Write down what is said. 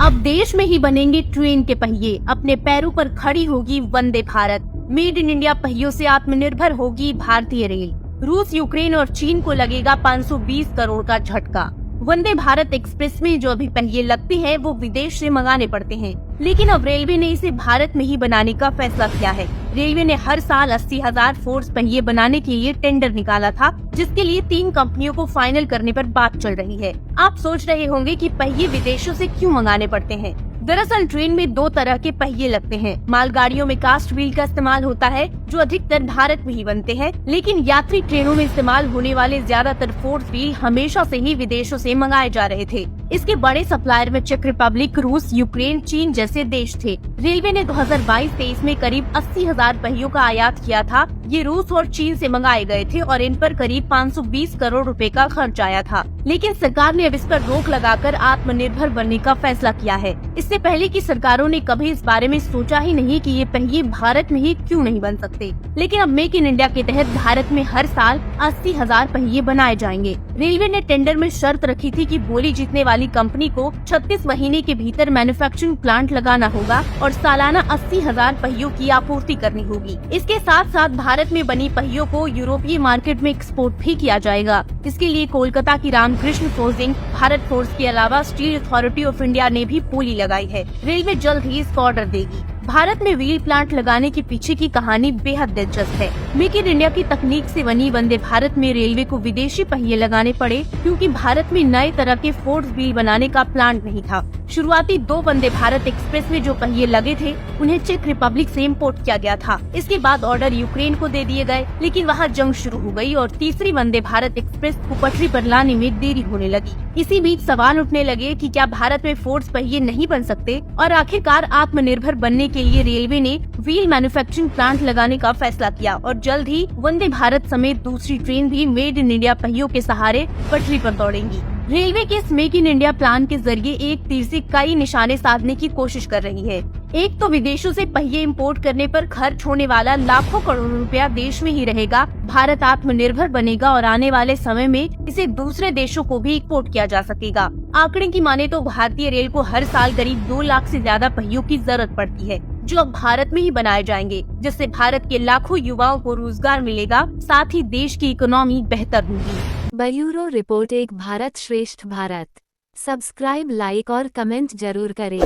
अब देश में ही बनेंगे ट्रेन के पहिए, अपने पैरों पर खड़ी होगी Vande Bharat. Made in India पहियों से आत्मनिर्भर होगी भारतीय रेल। रूस, यूक्रेन और चीन को लगेगा 520 करोड़ का झटका। वंदे भारत एक्सप्रेस में जो अभी पहिए लगते हैं वो विदेश से मंगाने पड़ते हैं, लेकिन अब रेलवे ने इसे भारत में ही बनाने का फैसला किया है। रेलवे ने हर साल 80,000 फोर्स पहिए बनाने के लिए टेंडर निकाला था, जिसके लिए 3 कंपनियों को फाइनल करने पर बात चल रही है। आप सोच रहे होंगे कि पहिए विदेशों से क्यों मंगाने पड़ते हैं। दरअसल ट्रेन में 2 तरह के पहिए लगते हैं। मालगाड़ियों में कास्ट व्हील का इस्तेमाल होता है, जो अधिकतर भारत में ही बनते हैं, लेकिन यात्री ट्रेनों में इस्तेमाल होने वाले ज्यादातर फोर्स व्हील हमेशा से ही विदेशों से मंगाए जा रहे थे। इसके बड़े सप्लायर में चेक रिपब्लिक, रूस, यूक्रेन, चीन जैसे देश थे। रेलवे ने 2022-23 में करीब 80,000 पहियों का आयात किया था। ये रूस और चीन से मंगाए गए थे और इन पर करीब 520 करोड़ रुपए का खर्च आया था। लेकिन सरकार ने अब इस पर रोक लगाकर आत्मनिर्भर बनने का फैसला किया है। इससे पहले की सरकारों ने कभी इस बारे में सोचा ही नहीं कि ये पहिए भारत में ही क्यों नहीं बन सकते। लेकिन अब मेक इन इंडिया के तहत भारत में हर साल 80,000 पहिए बनाए जाएंगे। रेलवे ने टेंडर में शर्त रखी थी कि बोली जीतने वाली कंपनी को 36 महीने के भीतर मैन्युफैक्चरिंग प्लांट लगाना होगा और सालाना 80,000 पहियों की आपूर्ति करनी होगी। इसके साथ साथ भारत में बनी पहियों को यूरोपीय मार्केट में एक्सपोर्ट भी किया जाएगा। इसके लिए कोलकाता की रामकृष्ण फोर्जिंग, भारत फोर्स के अलावा स्टील अथॉरिटी ऑफ इंडिया ने भी बोली लगाई है। रेलवे जल्द ही इसका ऑर्डर देगी। भारत में व्हील प्लांट लगाने के पीछे की कहानी बेहद दिलचस्प है। मेक इन इंडिया की तकनीक से बनी वंदे भारत में रेलवे को विदेशी पहिए लगाने पड़े, क्योंकि भारत में नए तरह के फोर्स व्हील बनाने का प्लांट नहीं था। शुरुआती 2 वंदे भारत एक्सप्रेस में जो पहिए लगे थे, उन्हें चेक रिपब्लिक से इम्पोर्ट किया गया था। इसके बाद ऑर्डर यूक्रेन को दे दिए गए, लेकिन वहाँ जंग शुरू हो गई और तीसरी वंदे भारत एक्सप्रेस को पटरी पर लाने में देरी होने लगी। इसी बीच सवाल उठने लगे कि क्या भारत में फोर्स पहिए नहीं बन सकते, और आखिरकार आत्मनिर्भर बनने के लिए रेलवे ने व्हील मैन्युफैक्चरिंग प्लांट लगाने का फैसला किया और जल्द ही वंदे भारत समेत दूसरी ट्रेन भी मेड इन इंडिया पहियों के सहारे पटरी पर दौड़ेंगी। रेलवे के इस मेक इन इंडिया प्लान के जरिए एक तीर से कई निशाने साधने की कोशिश कर रही है। एक तो विदेशों से पहिए इंपोर्ट करने पर खर्च होने वाला लाखों करोड़ रुपया देश में ही रहेगा। भारत आत्मनिर्भर बनेगा और आने वाले समय में इसे दूसरे देशों को भी एक्सपोर्ट किया जा सकेगा। आंकड़े की माने तो भारतीय रेल को हर साल करीब 2 लाख से ज्यादा पहियों की जरूरत पड़ती है, जो अब भारत में ही बनाए जाएंगे, जिससे भारत के लाखों युवाओं को रोजगार मिलेगा, साथ ही देश की इकोनॉमी बेहतर होगी। ब्यूरो रिपोर्ट, एक भारत श्रेष्ठ भारत। सब्सक्राइब, लाइक और कमेंट जरूर करें।